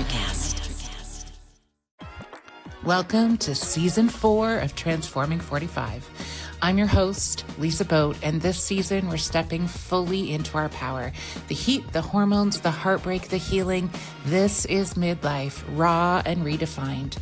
NutriCast. Welcome to Season 4 of Transforming 45. I'm your host, Lisa Boate, and this season we're stepping fully into our power. The heat, the hormones, the heartbreak, the healing. This is midlife, raw and redefined.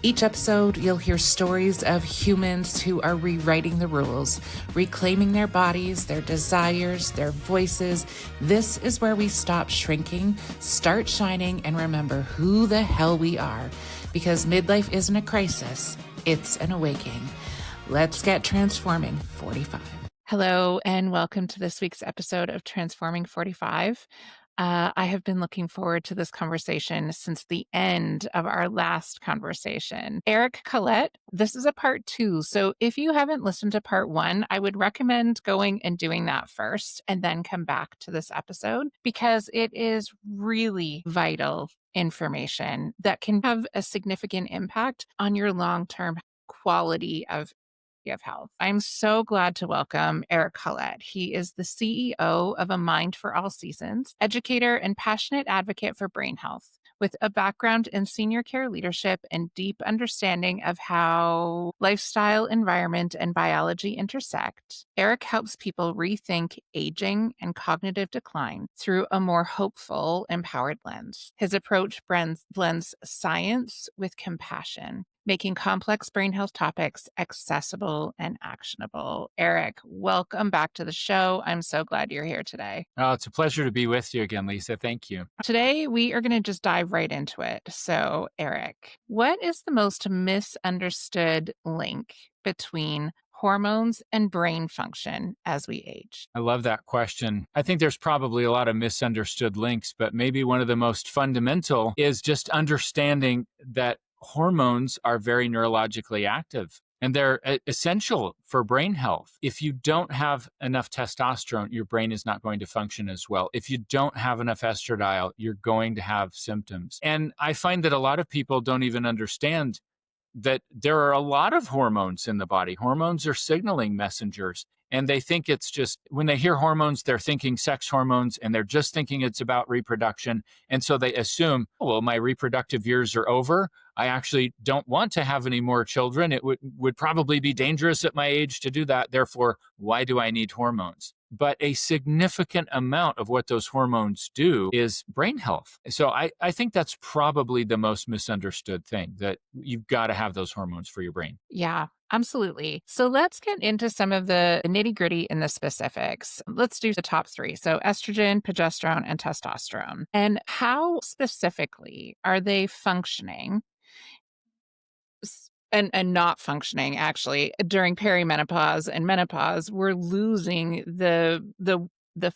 Each episode, you'll hear stories of humans who are rewriting the rules, reclaiming their bodies, their desires, their voices. This is where we stop shrinking, start shining, and remember who the hell we are. Because midlife isn't a crisis, it's an awakening. Let's get transforming 45. Hello, and welcome to this week's episode of Transforming 45. I have been looking forward to this conversation since the end of our last conversation. Eric Collett, this is a part 2. So if you haven't listened to part 1, I would recommend going and doing that first and then come back to this episode because it is really vital information that can have a significant impact on your long-term quality of health. I'm so glad to welcome Eric Collett. He is the CEO of A Mind for All Seasons, educator and passionate advocate for brain health. With a background in senior care leadership and deep understanding of how lifestyle, environment, and biology intersect, Eric helps people rethink aging and cognitive decline through a more hopeful, empowered lens. His approach blends science with compassion, making complex brain health topics accessible and actionable. Eric, welcome back to the show. I'm so glad you're here today. Oh, it's a pleasure to be with you again, Lisa. Thank you. Today, we are going to just dive right into it. So, Eric, what is the most misunderstood link between hormones and brain function as we age? I love that question. I think there's probably a lot of misunderstood links, but maybe one of the most fundamental is just understanding that hormones are very neurologically active and they're essential for brain health. If you don't have enough testosterone, your brain is not going to function as well. If you don't have enough estradiol, you're going to have symptoms. And I find that a lot of people don't even understand that there are a lot of hormones in the body. Hormones are signaling messengers. And they think it's just, when they hear hormones, they're thinking sex hormones and they're just thinking it's about reproduction. And so they assume, oh, well, my reproductive years are over. I actually don't want to have any more children. It would probably be dangerous at my age to do that. Therefore, why do I need hormones? But a significant amount of what those hormones do is brain health. So I think that's probably the most misunderstood thing, that you've got to have those hormones for your brain. Yeah. Absolutely. So let's get into some of the nitty-gritty and the specifics. Let's do the top 3. So estrogen, progesterone, and testosterone. And how specifically are they functioning and not functioning actually during perimenopause and menopause? We're losing the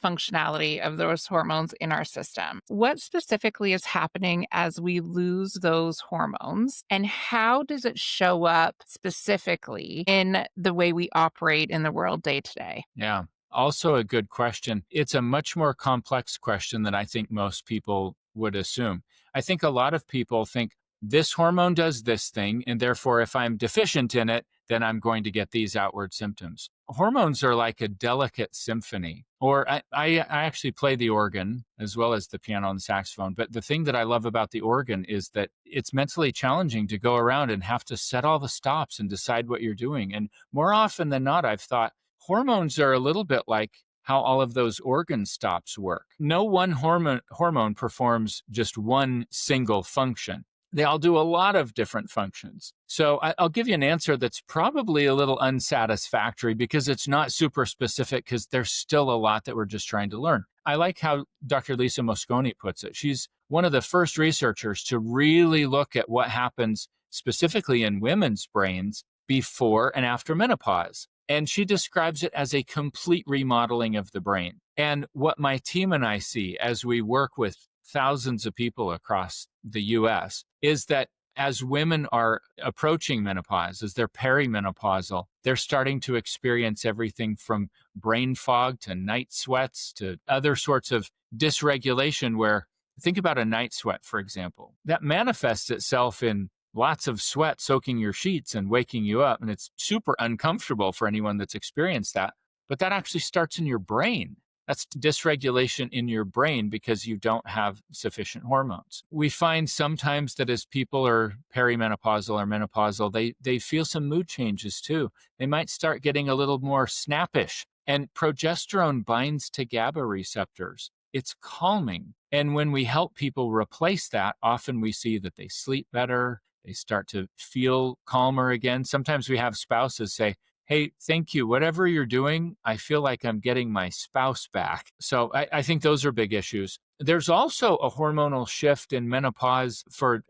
functionality of those hormones in our system. What specifically is happening as we lose those hormones, and how does it show up specifically in the way we operate in the world day to day? Yeah, also a good question. It's a much more complex question than I think most people would assume. I think a lot of people think this hormone does this thing, and therefore if I'm deficient in it, then I'm going to get these outward symptoms. Hormones are like a delicate symphony. Or I actually play the organ as well as the piano and the saxophone. But the thing that I love about the organ is that it's mentally challenging to go around and have to set all the stops and decide what you're doing. And more often than not, I've thought hormones are a little bit like how all of those organ stops work. No one hormone performs just one single function. They all do a lot of different functions. So I'll give you an answer that's probably a little unsatisfactory because it's not super specific, because there's still a lot that we're just trying to learn. I like how Dr. Lisa Mosconi puts it. She's one of the first researchers to really look at what happens specifically in women's brains before and after menopause. And she describes it as a complete remodeling of the brain. And what my team and I see as we work with thousands of people across the US is that as women are approaching menopause, as they're perimenopausal, they're starting to experience everything from brain fog to night sweats to other sorts of dysregulation where, think about a night sweat, for example, that manifests itself in lots of sweat soaking your sheets and waking you up. And it's super uncomfortable for anyone that's experienced that. But that actually starts in your brain. That's dysregulation in your brain because you don't have sufficient hormones. We find sometimes that as people are perimenopausal or menopausal, they feel some mood changes too. They might start getting a little more snappish. And progesterone binds to GABA receptors. It's calming. And when we help people replace that, often we see that they sleep better. They start to feel calmer again. Sometimes we have spouses say, hey, thank you. Whatever you're doing, I feel like I'm getting my spouse back. So I think those are big issues. There's also a hormonal shift in menopause we're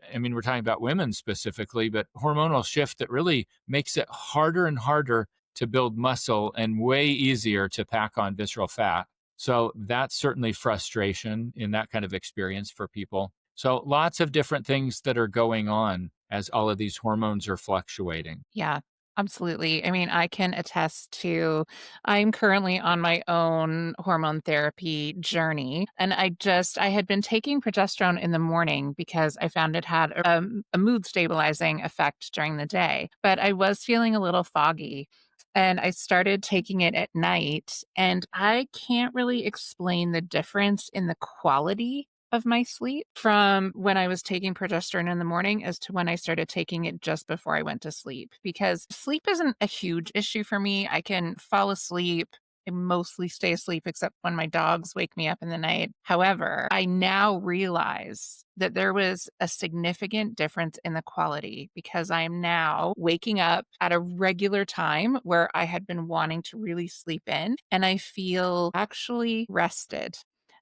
talking about women specifically, but hormonal shift that really makes it harder and harder to build muscle and way easier to pack on visceral fat. So that's certainly frustration in that kind of experience for people. So lots of different things that are going on as all of these hormones are fluctuating. Yeah, absolutely. I mean, I can attest to I'm currently on my own hormone therapy journey. And I had been taking progesterone in the morning because I found it had a mood stabilizing effect during the day. But I was feeling a little foggy. And I started taking it at night, and I can't really explain the difference in the quality of my sleep from when I was taking progesterone in the morning as to when I started taking it just before I went to sleep. Because sleep isn't a huge issue for me. I can fall asleep. I mostly stay asleep except when my dogs wake me up in the night. However, I now realize that there was a significant difference in the quality because I am now waking up at a regular time where I had been wanting to really sleep in, and I feel actually rested.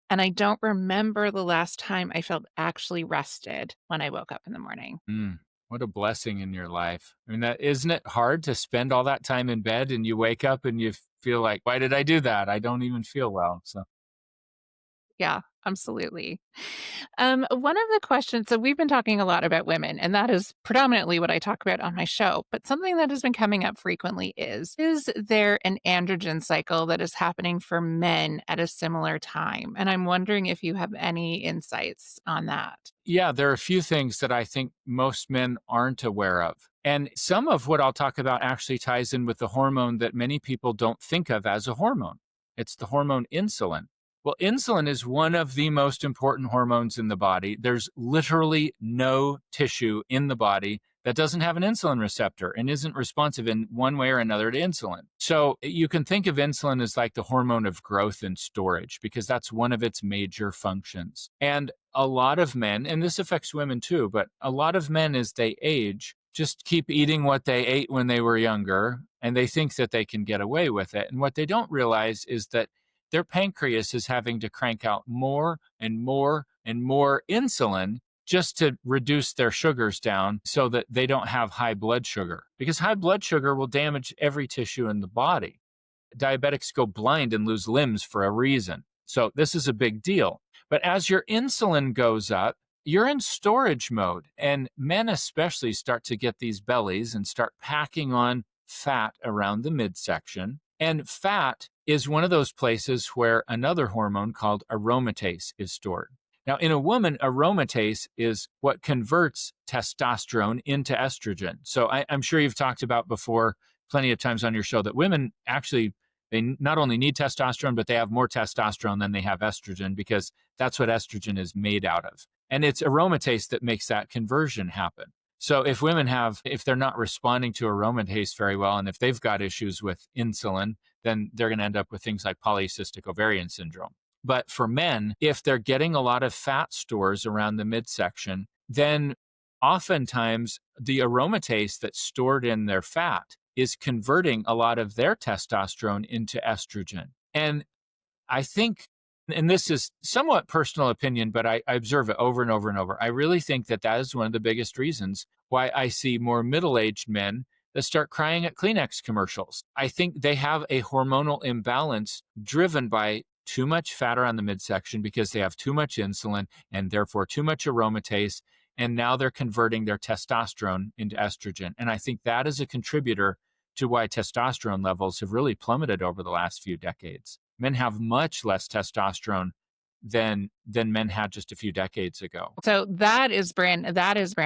And I don't remember the last time I felt actually rested when I woke up in the morning. Mm, what a blessing in your life. I mean, isn't it hard to spend all that time in bed and you wake up and you feel like, why did I do that? I don't even feel well. So, Yeah, absolutely. One of the questions, so we've been talking a lot about women, and that is predominantly what I talk about on my show. But something that has been coming up frequently is there an androgen cycle that is happening for men at a similar time? And I'm wondering if you have any insights on that. yeah, there are a few things that I think most men aren't aware of. And some of what I'll talk about actually ties in with the hormone that many people don't think of as a hormone. It's the hormone insulin. Well, insulin is one of the most important hormones in the body. There's literally no tissue in the body that doesn't have an insulin receptor and isn't responsive in one way or another to insulin. So you can think of insulin as like the hormone of growth and storage because that's one of its major functions. And a lot of men, and this affects women too, but a lot of men as they age just keep eating what they ate when they were younger and they think that they can get away with it. And what they don't realize is that their pancreas is having to crank out more and more and more insulin just to reduce their sugars down so that they don't have high blood sugar. Because high blood sugar will damage every tissue in the body. Diabetics go blind and lose limbs for a reason. So this is a big deal. But as your insulin goes up, you're in storage mode. And men especially start to get these bellies and start packing on fat around the midsection. And fat is one of those places where another hormone called aromatase is stored. Now, in a woman, aromatase is what converts testosterone into estrogen. So I'm sure you've talked about before plenty of times on your show that women actually, they not only need testosterone, but they have more testosterone than they have estrogen because that's what estrogen is made out of. And it's aromatase that makes that conversion happen. So if they're not responding to aromatase very well, and if they've got issues with insulin, then they're going to end up with things like polycystic ovarian syndrome. But for men, if they're getting a lot of fat stores around the midsection, then oftentimes the aromatase that's stored in their fat is converting a lot of their testosterone into estrogen. And I think, and this is somewhat personal opinion, but I observe it over and over and over. I really think that that is one of the biggest reasons why I see more middle-aged men that start crying at Kleenex commercials. I think they have a hormonal imbalance driven by too much fat around the midsection because they have too much insulin and therefore too much aromatase. And now they're converting their testosterone into estrogen. And I think that is a contributor to why testosterone levels have really plummeted over the last few decades. Men have much less testosterone than men had just a few decades ago. So that is brand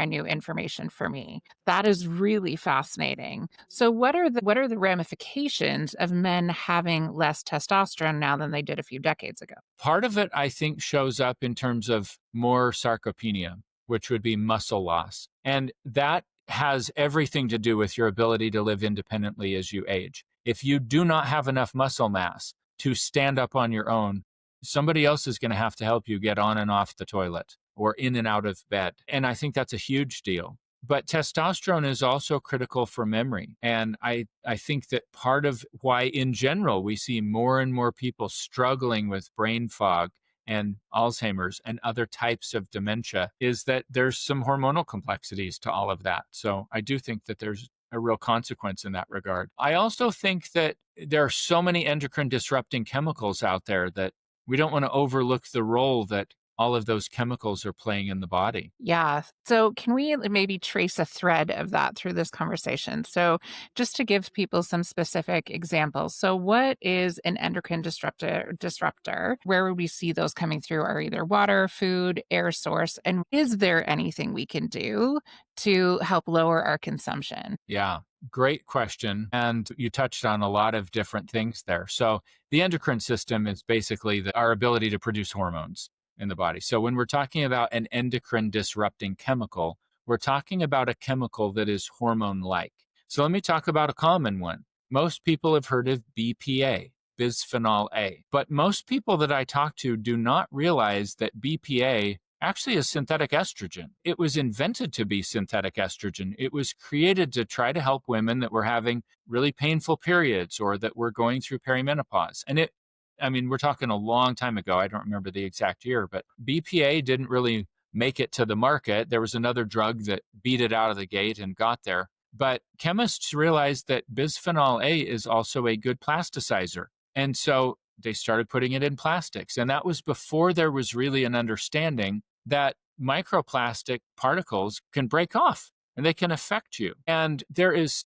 new information for me. That is really fascinating. So what are the ramifications of men having less testosterone now than they did a few decades ago? Part of it, I think, shows up in terms of more sarcopenia, which would be muscle loss. And that has everything to do with your ability to live independently as you age. If you do not have enough muscle mass to stand up on your own, somebody else is going to have to help you get on and off the toilet or in and out of bed. And I think that's a huge deal. But testosterone is also critical for memory. And I think that part of why, in general, we see more and more people struggling with brain fog and Alzheimer's and other types of dementia is that there's some hormonal complexities to all of that. So I do think that there's a real consequence in that regard. I also think that there are so many endocrine disrupting chemicals out there that we don't want to overlook the role that all of those chemicals are playing in the body. Yeah. So can we maybe trace a thread of that through this conversation? So just to give people some specific examples. So what is an endocrine disruptor? Where would we see those coming through are either water, food, air source, and is there anything we can do to help lower our consumption? Yeah, great question. And you touched on a lot of different things there. So the endocrine system is basically our ability to produce hormones in the body. So when we're talking about an endocrine disrupting chemical, we're talking about a chemical that is hormone like. So let me talk about a common one. Most people have heard of BPA, bisphenol A, but most people that I talk to do not realize that BPA actually is synthetic estrogen. It was invented to be synthetic estrogen. It was created to try to help women that were having really painful periods or that were going through perimenopause. And we're talking a long time ago. I don't remember the exact year, but BPA didn't really make it to the market. There was another drug that beat it out of the gate and got there. But chemists realized that bisphenol A is also a good plasticizer. And so they started putting it in plastics. And that was before there was really an understanding that microplastic particles can break off and they can affect you. And there is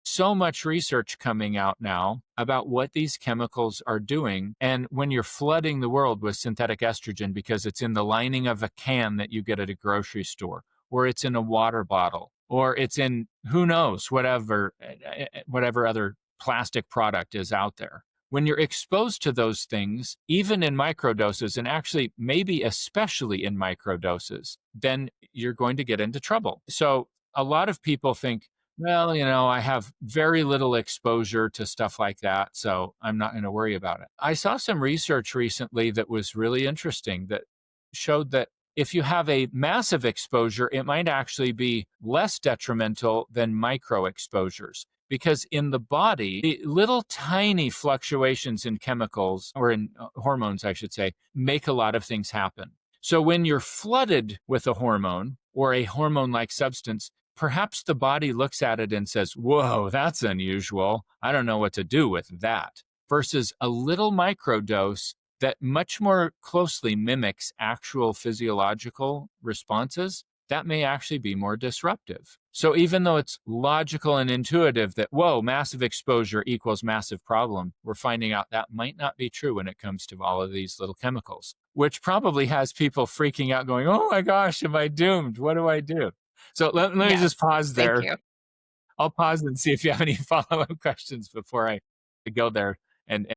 so much research coming out now about what these chemicals are doing. And when you're flooding the world with synthetic estrogen because it's in the lining of a can that you get at a grocery store, or it's in a water bottle, or it's in who knows, whatever other plastic product is out there. When you're exposed to those things, even in microdoses, and actually maybe especially in microdoses, then you're going to get into trouble. So a lot of people think, well, I have very little exposure to stuff like that, so I'm not going to worry about it. I saw some research recently that was really interesting that showed that if you have a massive exposure, it might actually be less detrimental than micro exposures. Because in the body, the little tiny fluctuations in chemicals, or in hormones, I should say, make a lot of things happen. So when you're flooded with a hormone or a hormone-like substance, perhaps the body looks at it and says, whoa, that's unusual. I don't know what to do with that. Versus a little microdose that much more closely mimics actual physiological responses, that may actually be more disruptive. So even though it's logical and intuitive that, whoa, massive exposure equals massive problem, we're finding out that might not be true when it comes to all of these little chemicals, which probably has people freaking out going, oh my gosh, am I doomed? What do I do? So let me just pause there. Thank you. I'll pause and see if you have any follow-up questions before I go there and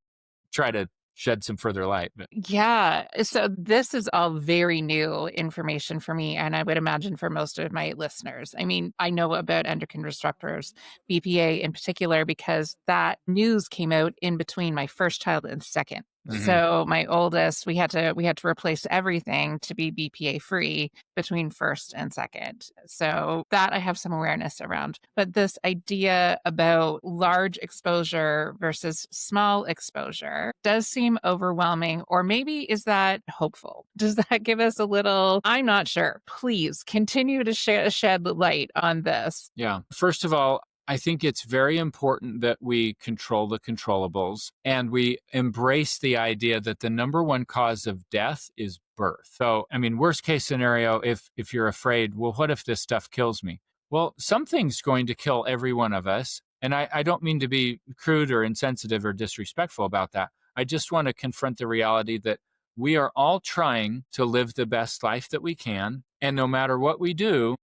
try to shed some further light. But Yeah. So this is all very new information for me, and I would imagine for most of my listeners. I mean, I know about endocrine disruptors, BPA in particular, because that news came out in between my first child and second. So my oldest, we had to replace everything to be BPA free between first and second. So that I have some awareness around. But this idea about large exposure versus small exposure does seem overwhelming, or maybe is that hopeful? Does that give us a little, I'm not sure. Please continue to shed light on this. Yeah. First of all, I think it's very important that we control the controllables and we embrace the idea that the number one cause of death is birth. So, worst case scenario, if you're afraid, well, what if this stuff kills me? Well, something's going to kill every one of us. And I don't mean to be crude or insensitive or disrespectful about that. I just want to confront the reality that we are all trying to live the best life that we can. And no matter what we do,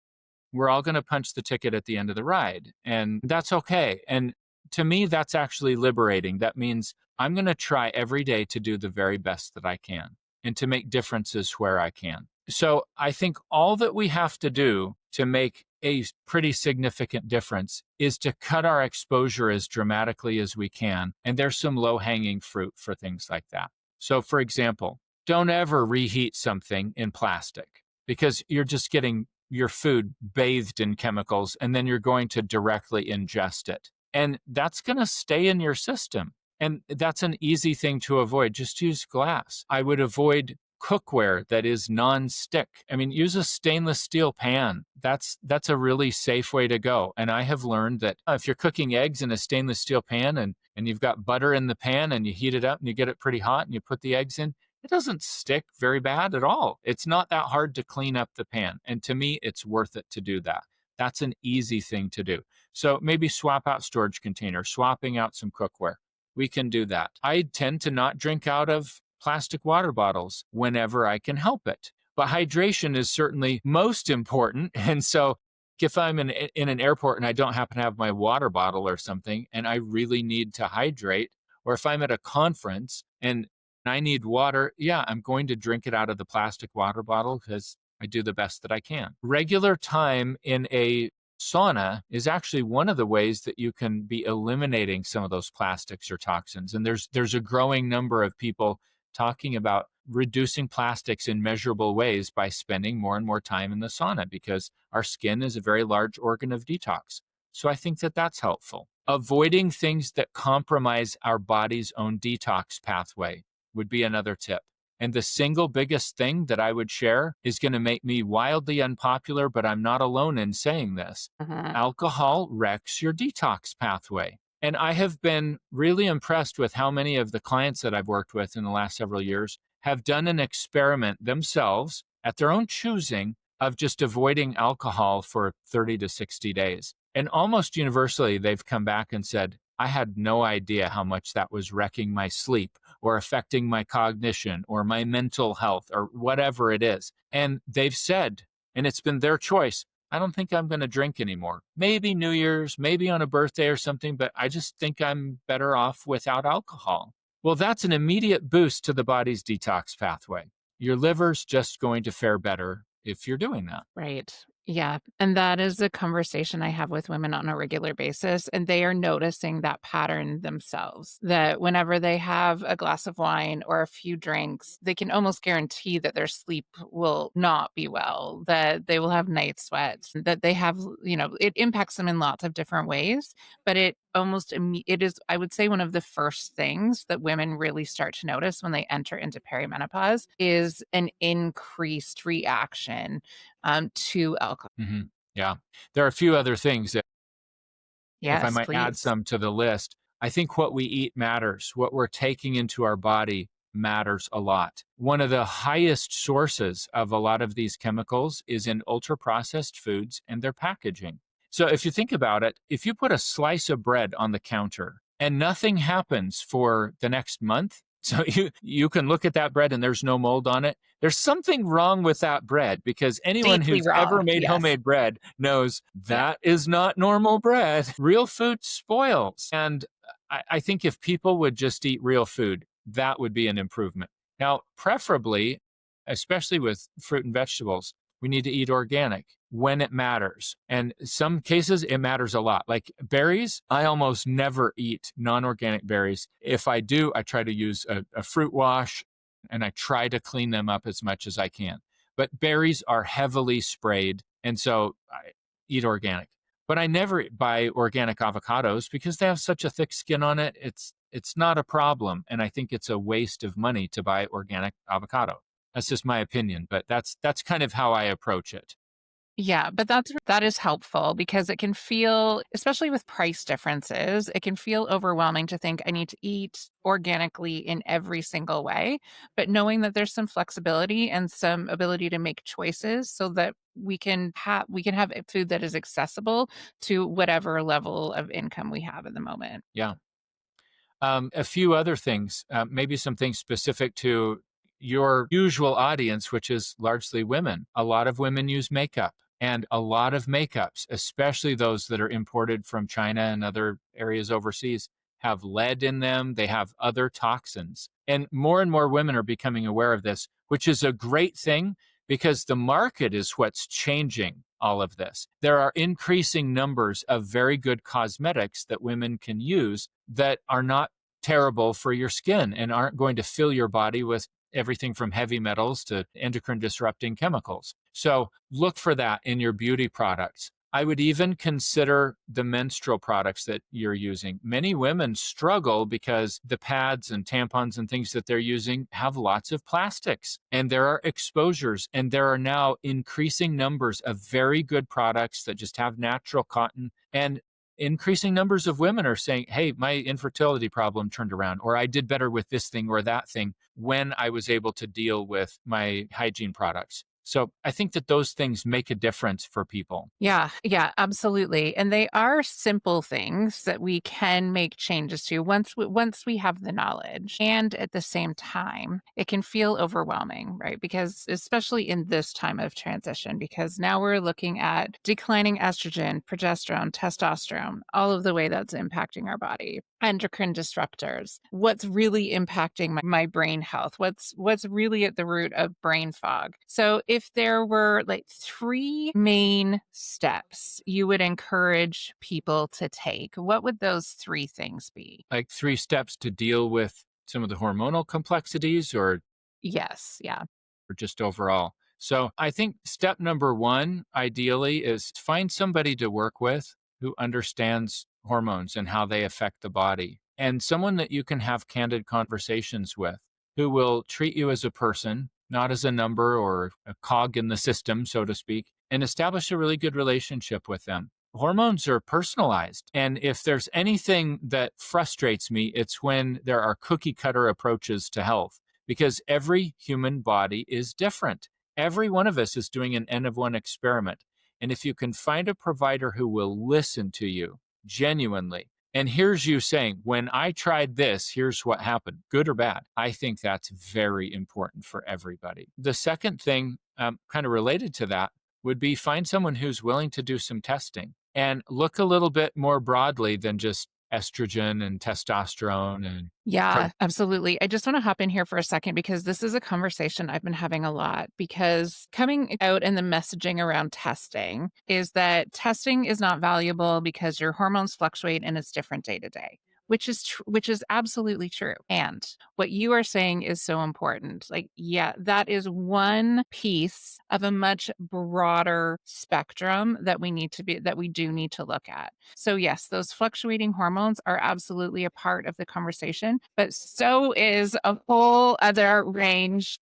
we're all going to punch the ticket at the end of the ride. And that's okay. And to me, that's actually liberating. That means I'm going to try every day to do the very best that I can and to make differences where I can. So I think all that we have to do to make a pretty significant difference is to cut our exposure as dramatically as we can. And there's some low hanging fruit for things like that. So, for example, don't ever reheat something in plastic because you're just getting your food bathed in chemicals and then you're going to directly ingest it. And that's going to stay in your system. And that's an easy thing to avoid. Just use glass. I would avoid cookware that is non-stick. I mean, use a stainless steel pan. That's a really safe way to go. And I have learned that if you're cooking eggs in a stainless steel pan and you've got butter in the pan and you heat it up and you get it pretty hot and you put the eggs in, it doesn't stick very bad at all. It's not that hard to clean up the pan. And to me, it's worth it to do that. That's an easy thing to do. So maybe swap out storage containers, swapping out some cookware. We can do that. I tend to not drink out of plastic water bottles whenever I can help it. But hydration is certainly most important. And so if I'm in an airport and I don't happen to have my water bottle or something, and I really need to hydrate, or if I'm at a conference and I need water, yeah, I'm going to drink it out of the plastic water bottle because I do the best that I can. Regular time in a sauna is actually one of the ways that you can be eliminating some of those plastics or toxins. And there's a growing number of people talking about reducing plastics in measurable ways by spending more and more time in the sauna because our skin is a very large organ of detox. So I think that that's helpful. Avoiding things that compromise our body's own detox pathway would be another tip. And the single biggest thing that I would share is going to make me wildly unpopular, but I'm not alone in saying this. Alcohol wrecks your detox pathway. And I have been really impressed with how many of the clients that I've worked with in the last several years have done an experiment themselves at their own choosing of just avoiding alcohol for 30 to 60 days. And almost universally, they've come back and said, I had no idea how much that was wrecking my sleep or affecting my cognition or my mental health or whatever it is. And they've said, and it's been their choice, I don't think I'm going to drink anymore. Maybe New Year's, maybe on a birthday or something, but I just think I'm better off without alcohol. Well, that's an immediate boost to the body's detox pathway. Your liver's just going to fare better if you're doing that. Right. Yeah. And that is a conversation I have with women on a regular basis. And they are noticing that pattern themselves, that whenever they have a glass of wine or a few drinks, they can almost guarantee that their sleep will not be well, that they will have night sweats, that they have, it impacts them in lots of different ways. But it is, I would say, one of the first things that women really start to notice when they enter into perimenopause is an increased reaction to alcohol. Yeah. There are a few other things that, if I Yes, might add please. some to the list, I think what we eat matters. What we're taking into our body matters a lot. One of the highest sources of a lot of these chemicals is in ultra processed foods and their packaging. So if you think about it, if you put a slice of bread on the counter and nothing happens for the next month, so you can look at that bread and there's no mold on it. There's something wrong with that bread because anyone Deeply who's ever wrong. made Yes. homemade bread knows Yeah. that is not normal bread. Real food spoils. And I think if people would just eat real food, that would be an improvement. Now, preferably, especially with fruit and vegetables, we need to eat organic when it matters. And some cases, it matters a lot. Like berries, I almost never eat non-organic berries. If I do, I try to use a fruit wash and I try to clean them up as much as I can. But berries are heavily sprayed. And so I eat organic. But I never buy organic avocados because they have such a thick skin on it. It's not a problem. And I think it's a waste of money to buy organic avocado. That's just my opinion, but that's kind of how I approach it. Yeah, but that is helpful because it can feel, especially with price differences, it can feel overwhelming to think I need to eat organically in every single way. But knowing that there's some flexibility and some ability to make choices so that we can have food that is accessible to whatever level of income we have at the moment. Yeah. A few other things, maybe some things specific to your usual audience, which is largely women. A lot of women use makeup, and a lot of makeups, especially those that are imported from China and other areas overseas, have lead in them. They have other toxins. And more women are becoming aware of this, which is a great thing because the market is what's changing all of this. There are increasing numbers of very good cosmetics that women can use that are not terrible for your skin and aren't going to fill your body with everything from heavy metals to endocrine disrupting chemicals. So look for that in your beauty products. I would even consider the menstrual products that you're using. Many women struggle because the pads and tampons and things that they're using have lots of plastics, and there are exposures, and there are now increasing numbers of very good products that just have natural cotton, and increasing numbers of women are saying, hey, my infertility problem turned around, or I did better with this thing or that thing when I was able to deal with my hygiene products. So I think that those things make a difference for people. Yeah, yeah, absolutely. And they are simple things that we can make changes to once we have the knowledge. And at the same time, it can feel overwhelming, right? Because especially in this time of transition, because now we're looking at declining estrogen, progesterone, testosterone, all of the way that's impacting our body. Endocrine disruptors. What's really impacting my brain health? What's really at the root of brain fog? So if there were like 3 main steps you would encourage people to take, what would those 3 things be? Like 3 steps to deal with some of the hormonal complexities or Yes, yeah. just overall. So I think step number 1, ideally, is to find somebody to work with who understands hormones and how they affect the body, and someone that you can have candid conversations with who will treat you as a person, not as a number or a cog in the system, so to speak, and establish a really good relationship with them. Hormones are personalized. And if there's anything that frustrates me, it's when there are cookie cutter approaches to health, because every human body is different. Every one of us is doing an N of 1 experiment. And if you can find a provider who will listen to you genuinely, and here's you saying, when I tried this, here's what happened, good or bad, I think that's very important for everybody. The second thing, kind of related to that, would be find someone who's willing to do some testing and look a little bit more broadly than just estrogen and testosterone and Yeah, absolutely. I just want to hop in here for a second because this is a conversation I've been having a lot because coming out in the messaging around testing is that testing is not valuable because your hormones fluctuate and it's different day to day. Which is absolutely true. And what you are saying is so important. Like, yeah, that is one piece of a much broader spectrum that we do need to look at. So yes, those fluctuating hormones are absolutely a part of the conversation, but so is a whole other range.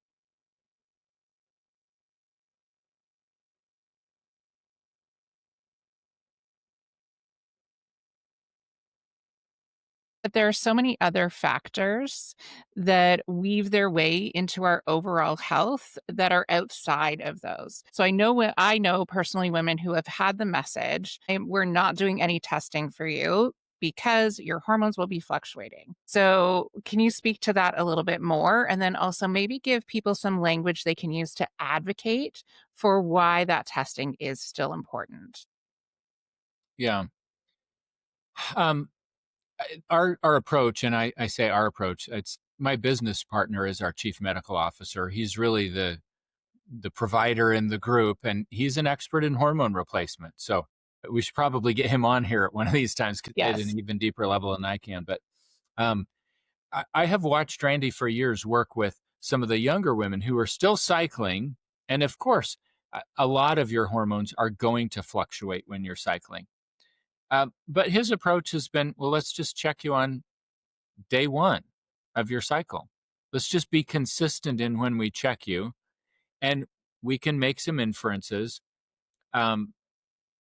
But there are so many other factors that weave their way into our overall health that are outside of those. So I know personally women who have had the message, we're not doing any testing for you because your hormones will be fluctuating. So, can you speak to that a little bit more? And then also maybe give people some language they can use to advocate for why that testing is still important. yeah. Um, our approach, and I say our approach, it's my business partner is our chief medical officer. He's really the provider in the group, and he's an expert in hormone replacement. So we should probably get him on here at one of these times at Yes. an even deeper level than I can. But um, I have watched Randy for years work with some of the younger women who are still cycling. And of course, a lot of your hormones are going to fluctuate when you're cycling. But his approach has been, well, let's just check you on day 1 of your cycle. Let's just be consistent in when we check you, and we can make some inferences. Um,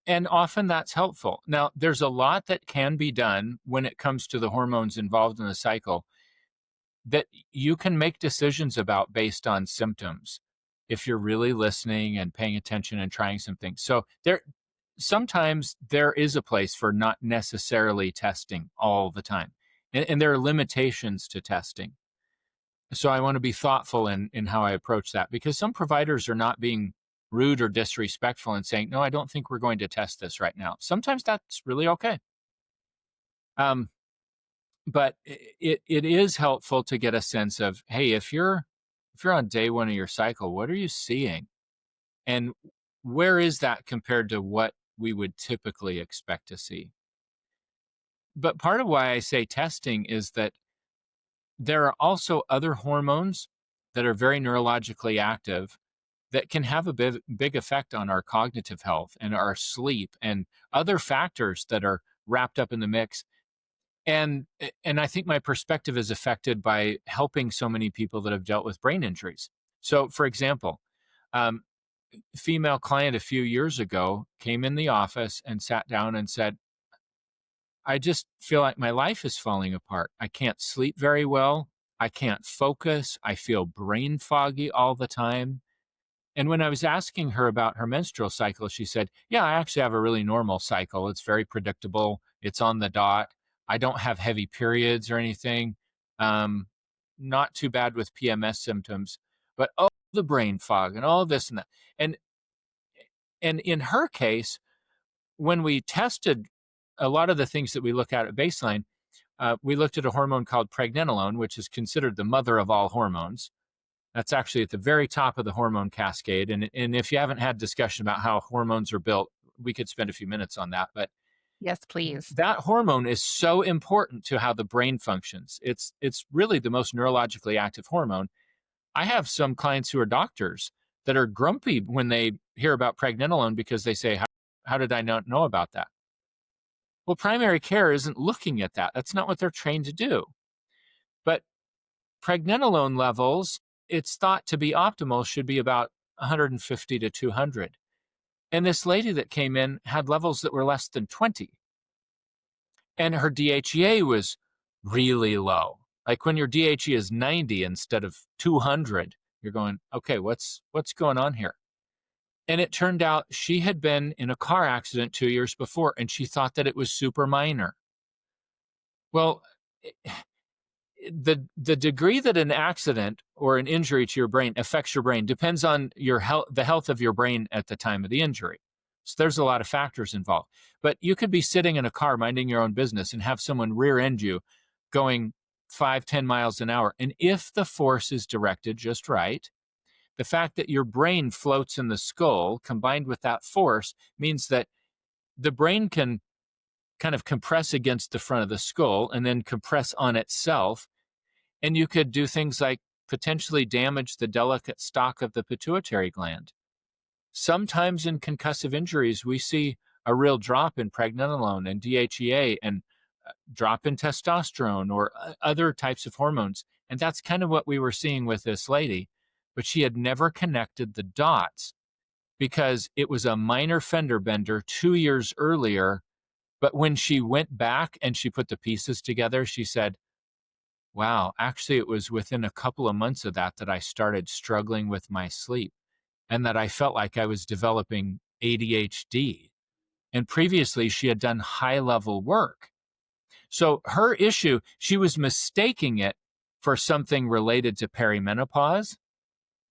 and often that's helpful. Now, there's a lot that can be done when it comes to the hormones involved in the cycle that you can make decisions about based on symptoms if you're really listening and paying attention and trying some things. So sometimes there is a place for not necessarily testing all the time. And there are limitations to testing. So I want to be thoughtful in how I approach that, because some providers are not being rude or disrespectful and saying, no, I don't think we're going to test this right now. Sometimes that's really okay. Um, but it is helpful to get a sense of, hey, if you're on day one of your cycle, what are you seeing? And where is that compared to what we would typically expect to see? But part of why I say testing is that there are also other hormones that are very neurologically active that can have a big effect on our cognitive health and our sleep and other factors that are wrapped up in the mix. And I think my perspective is affected by helping so many people that have dealt with brain injuries. So, for example, um, female client a few years ago came in the office and sat down and said, I just feel like my life is falling apart. I can't sleep very well. I can't focus. I feel brain foggy all the time. And when I was asking her about her menstrual cycle, she said, yeah, I actually have a really normal cycle. It's very predictable. It's on the dot. I don't have heavy periods or anything. Um, Not too bad with PMS symptoms, but oh, the brain fog and all this and that. And in her case, when we tested a lot of the things that we look at baseline, we looked at a hormone called pregnenolone, which is considered the mother of all hormones. That's actually at the very top of the hormone cascade. And if you haven't had discussion about how hormones are built, we could spend a few minutes on that. But Yes, please. that hormone is so important to how the brain functions. It's really the most neurologically active hormone. I have some clients who are doctors that are grumpy when they hear about pregnenolone because they say, how did I not know about that? Well, primary care isn't looking at that. That's not what they're trained to do. But pregnenolone levels, it's thought to be optimal, should be about 150 to 200. And this lady that came in had levels that were less than 20. And her DHEA was really low. Like when your DHEA is 90 instead of 200, you're going, okay, what's going on here? And it turned out she had been in a car accident 2 years before, and she thought that it was super minor. Well, the degree that an accident or an injury to your brain affects your brain depends on your health, the health of your brain at the time of the injury. So there's a lot of factors involved. But you could be sitting in a car minding your own business and have someone rear end you going 5-10 miles an hour. And if the force is directed just right, the fact that your brain floats in the skull combined with that force means that the brain can kind of compress against the front of the skull and then compress on itself. And you could do things like potentially damage the delicate stalk of the pituitary gland. Sometimes in concussive injuries, we see a real drop in pregnenolone and DHEA and drop in testosterone or other types of hormones. And that's kind of what we were seeing with this lady. But she had never connected the dots because it was a minor fender bender 2 years earlier. But when she went back and she put the pieces together, she said, wow, actually, it was within a couple of months of that I started struggling with my sleep and that I felt like I was developing ADHD. And previously, she had done high level work. So her issue, she was mistaking it for something related to perimenopause.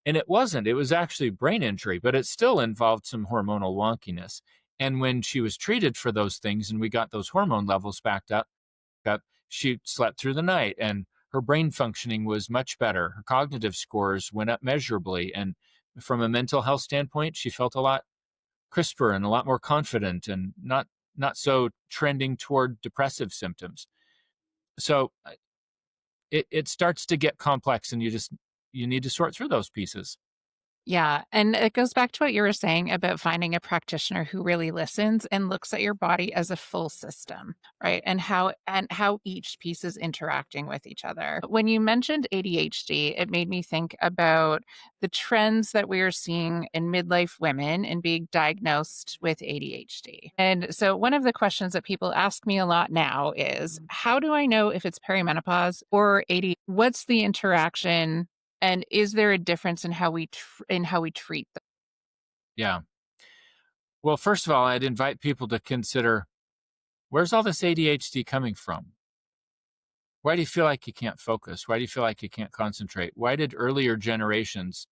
And it wasn't. It was actually brain injury, but it still involved some hormonal wonkiness. And when she was treated for those things and we got those hormone levels backed up, she slept through the night and her brain functioning was much better. Her cognitive scores went up measurably. And from a mental health standpoint, she felt a lot crisper and a lot more confident and not so trending toward depressive symptoms. So it starts to get complex and you need to sort through those pieces. Yeah, and it goes back to what you were saying about finding a practitioner who really listens and looks at your body as a full system, right? And how each piece is interacting with each other. When you mentioned ADHD, it made me think about the trends that we are seeing in midlife women and being diagnosed with ADHD. And so one of the questions that people ask me a lot now is, how do I know if it's perimenopause or ADHD? What's the interaction? And is there a difference in how we treat them? Yeah. Well, first of all, I'd invite people to consider, where's all this ADHD coming from? Why do you feel like you can't focus? Why do you feel like you can't concentrate? Why did earlier generations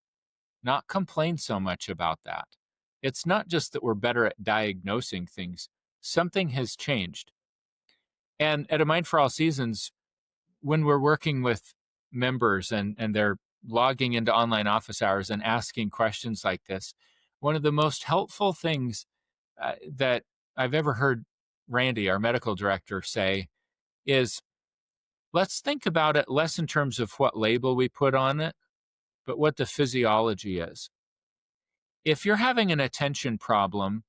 not complain so much about that? It's not just that we're better at diagnosing things, something has changed. And at A Mind for All Seasons, when we're working with members and they're logging into online office hours and asking questions like this, one of the most helpful things that I've ever heard Randy, our medical director, say is, let's think about it less in terms of what label we put on it, but what the physiology is. If you're having an attention problem,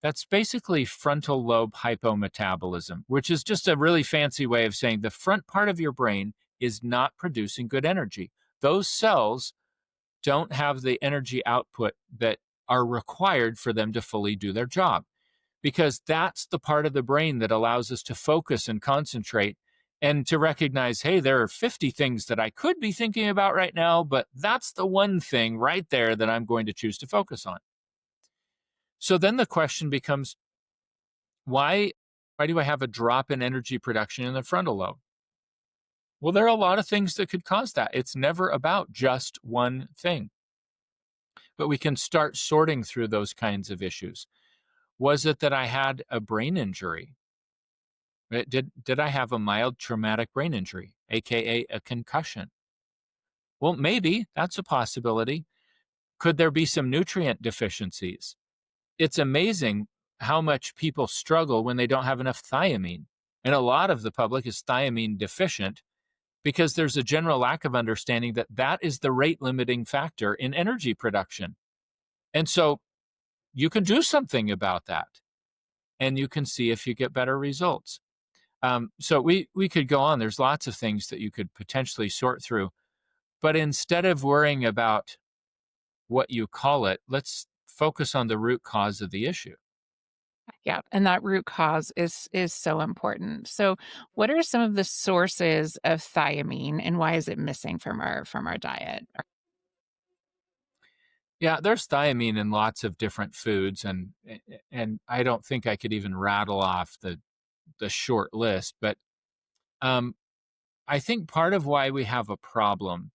that's basically frontal lobe hypometabolism, which is just a really fancy way of saying the front part of your brain is not producing good energy. Those cells don't have the energy output that are required for them to fully do their job, because that's the part of the brain that allows us to focus and concentrate and to recognize, hey, there are 50 things that I could be thinking about right now, but that's the one thing right there that I'm going to choose to focus on. So then the question becomes, why do I have a drop in energy production in the frontal lobe? Well, there are a lot of things that could cause that. It's never about just one thing. But we can start sorting through those kinds of issues. Was it that I had a brain injury? Did I have a mild traumatic brain injury, aka a concussion? Well, maybe that's a possibility. Could there be some nutrient deficiencies? It's amazing how much people struggle when they don't have enough thiamine. And a lot of the public is thiamine deficient because there's a general lack of understanding that that is the rate limiting factor in energy production. And so you can do something about that and you can see if you get better results. So we could go on. There's lots of things that you could potentially sort through. But instead of worrying about what you call it, let's focus on the root cause of the issue. Yeah, and that root cause is so important. So, what are some of the sources of thiamine, and why is it missing from our diet? Yeah, there's thiamine in lots of different foods, and I don't think I could even rattle off the short list. But um, I think part of why we have a problem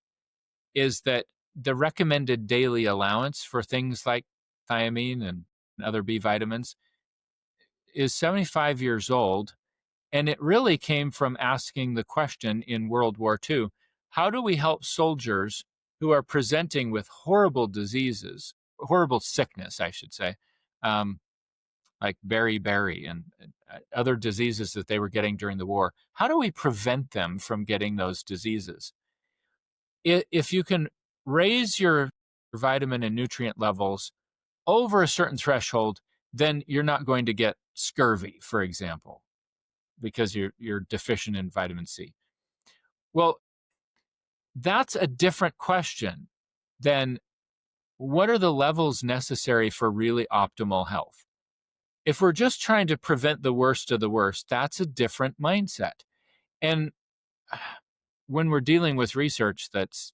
is that the recommended daily allowance for things like thiamine and other B vitamins is 75 years old. And it really came from asking the question in World War II, how do we help soldiers who are presenting with horrible diseases, horrible sickness, I should say, um, like beriberi and other diseases that they were getting during the war? How do we prevent them from getting those diseases? If you can raise your vitamin and nutrient levels over a certain threshold, then you're not going to get scurvy, for example, because you're deficient in vitamin C. Well, that's a different question than what are the levels necessary for really optimal health. If we're just trying to prevent the worst of the worst, that's a different mindset. And when we're dealing with research that's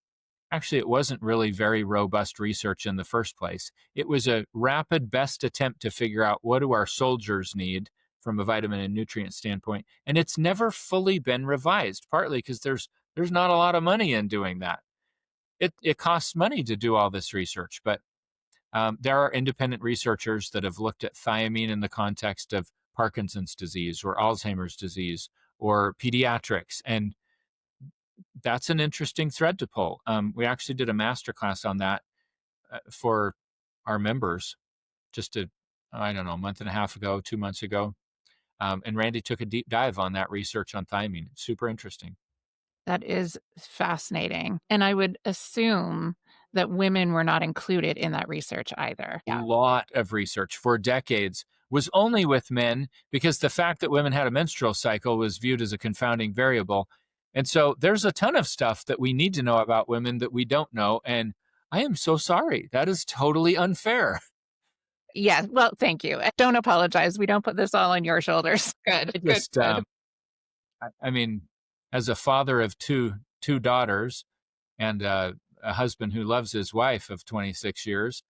actually, it wasn't really very robust research in the first place. It was a rapid best attempt to figure out what do our soldiers need from a vitamin and nutrient standpoint, and it's never fully been revised. Partly because there's not a lot of money in doing that. It costs money to do all this research, but there are independent researchers that have looked at thiamine in the context of Parkinson's disease or Alzheimer's disease or pediatrics, and that's an interesting thread to pull. We actually did a masterclass on that for our members just I don't know, a month and a half ago, 2 months ago. And Randy took a deep dive on that research on thiamine. Super interesting. That is fascinating. And I would assume that women were not included in that research either. Yeah. Lot of research for decades was only with men because the fact that women had a menstrual cycle was viewed as a confounding variable. And so there's a ton of stuff that we need to know about women that we don't know. And I am so sorry. That is totally unfair. Yeah, well, thank you. Don't apologize. We don't put this all on your shoulders. Good, good, Just, good. I mean, as a father of two daughters and a husband who loves his wife of 26 years,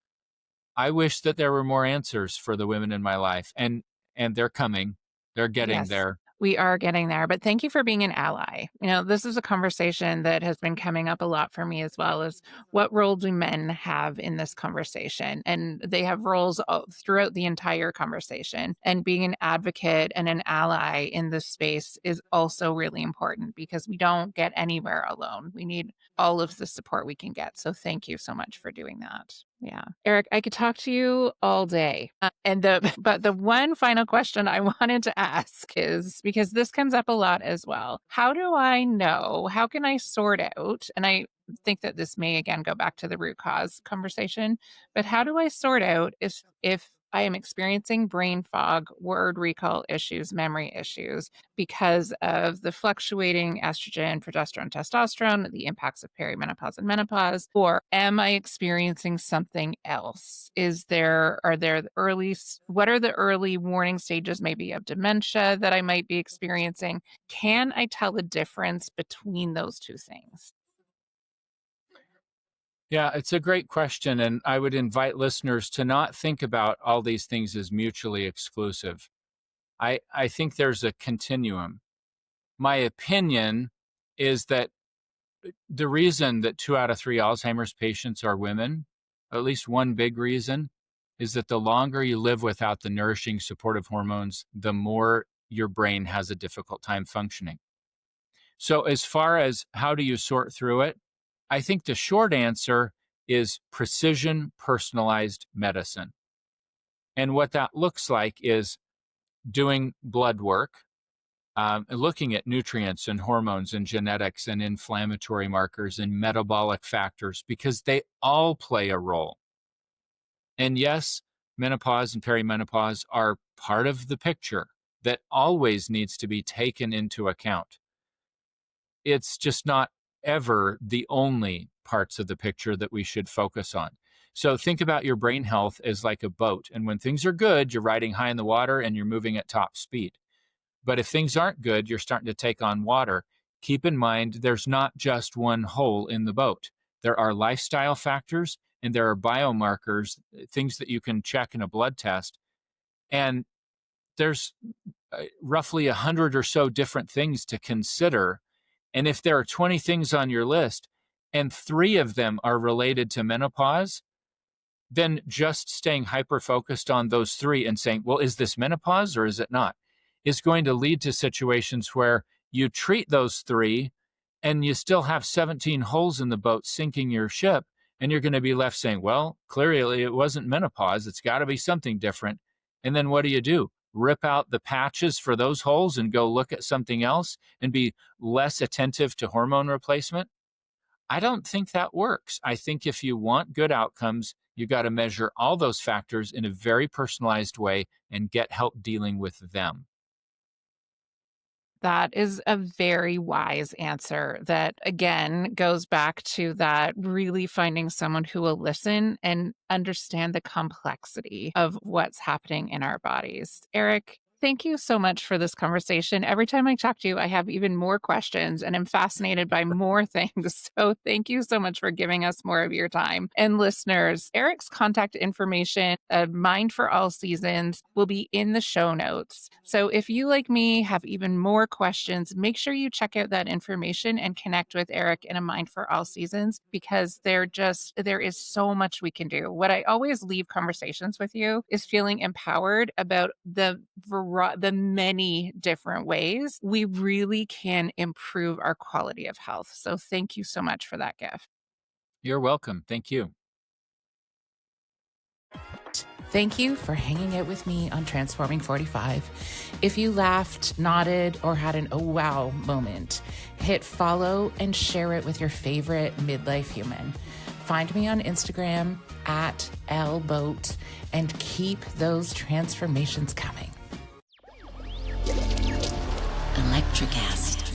I wish that there were more answers for the women in my life, and they're coming. They're getting Yes. there. We are getting there, but thank you for being an ally. This is a conversation that has been coming up a lot for me as well, as what role do men have in this conversation? And they have roles throughout the entire conversation. And being an advocate and an ally in this space is also really important because we don't get anywhere alone. We need all of the support we can get. So thank you so much for doing that. Yeah. Eric, I could talk to you all day. But the one final question I wanted to ask is, because this comes up a lot as well. How do I know? How can I sort out? And I think that this may again go back to the root cause conversation, but how do I sort out if I am experiencing brain fog, word recall issues, memory issues because of the fluctuating estrogen, progesterone, testosterone, the impacts of perimenopause and menopause, or am I experiencing something else? What are the early warning stages maybe of dementia that I might be experiencing? Can I tell the difference between those two things? Yeah, it's a great question. And I would invite listeners to not think about all these things as mutually exclusive. I think there's a continuum. My opinion is that the reason that 2 out of 3 Alzheimer's patients are women, at least one big reason, is that the longer you live without the nourishing supportive hormones, the more your brain has a difficult time functioning. So as far as how do you sort through it, I think the short answer is precision personalized medicine. And what that looks like is doing blood work, looking at nutrients and hormones and genetics and inflammatory markers and metabolic factors, because they all play a role. And yes, menopause and perimenopause are part of the picture that always needs to be taken into account. It's just not ever the only parts of the picture that we should focus on. So think about your brain health as like a boat. And when things are good, you're riding high in the water and you're moving at top speed. But if things aren't good, you're starting to take on water. Keep in mind, there's not just one hole in the boat. There are lifestyle factors and there are biomarkers, things that you can check in a blood test. And there's roughly 100 or so different things to consider. And if there are 20 things on your list and 3 of them are related to menopause, then just staying hyper-focused on those 3 and saying, well, is this menopause or is it not, is going to lead to situations where you treat those 3 and you still have 17 holes in the boat sinking your ship. And you're going to be left saying, well, clearly it wasn't menopause. It's got to be something different. And then what do? Rip out the patches for those holes and go look at something else and be less attentive to hormone replacement? I don't think that works. I think if you want good outcomes, you got to measure all those factors in a very personalized way and get help dealing with them. That is a very wise answer that, again, goes back to that really finding someone who will listen and understand the complexity of what's happening in our bodies. Eric, thank you so much for this conversation. Every time I talk to you, I have even more questions and I'm fascinated by more things. So thank you so much for giving us more of your time. And listeners, Eric's contact information, Mind for All Seasons, will be in the show notes. So if you, like me, have even more questions, make sure you check out that information and connect with Eric in a Mind for All Seasons, because there is so much we can do. What I always leave conversations with you is feeling empowered about the many different ways we really can improve our quality of health. So thank you so much for that gift. You're welcome. Thank you. Thank you for hanging out with me on Transforming 45. If you laughed, nodded, or had an oh wow moment, hit follow and share it with your favorite midlife human. Find me on Instagram @lboat and keep those transformations coming. Electricast.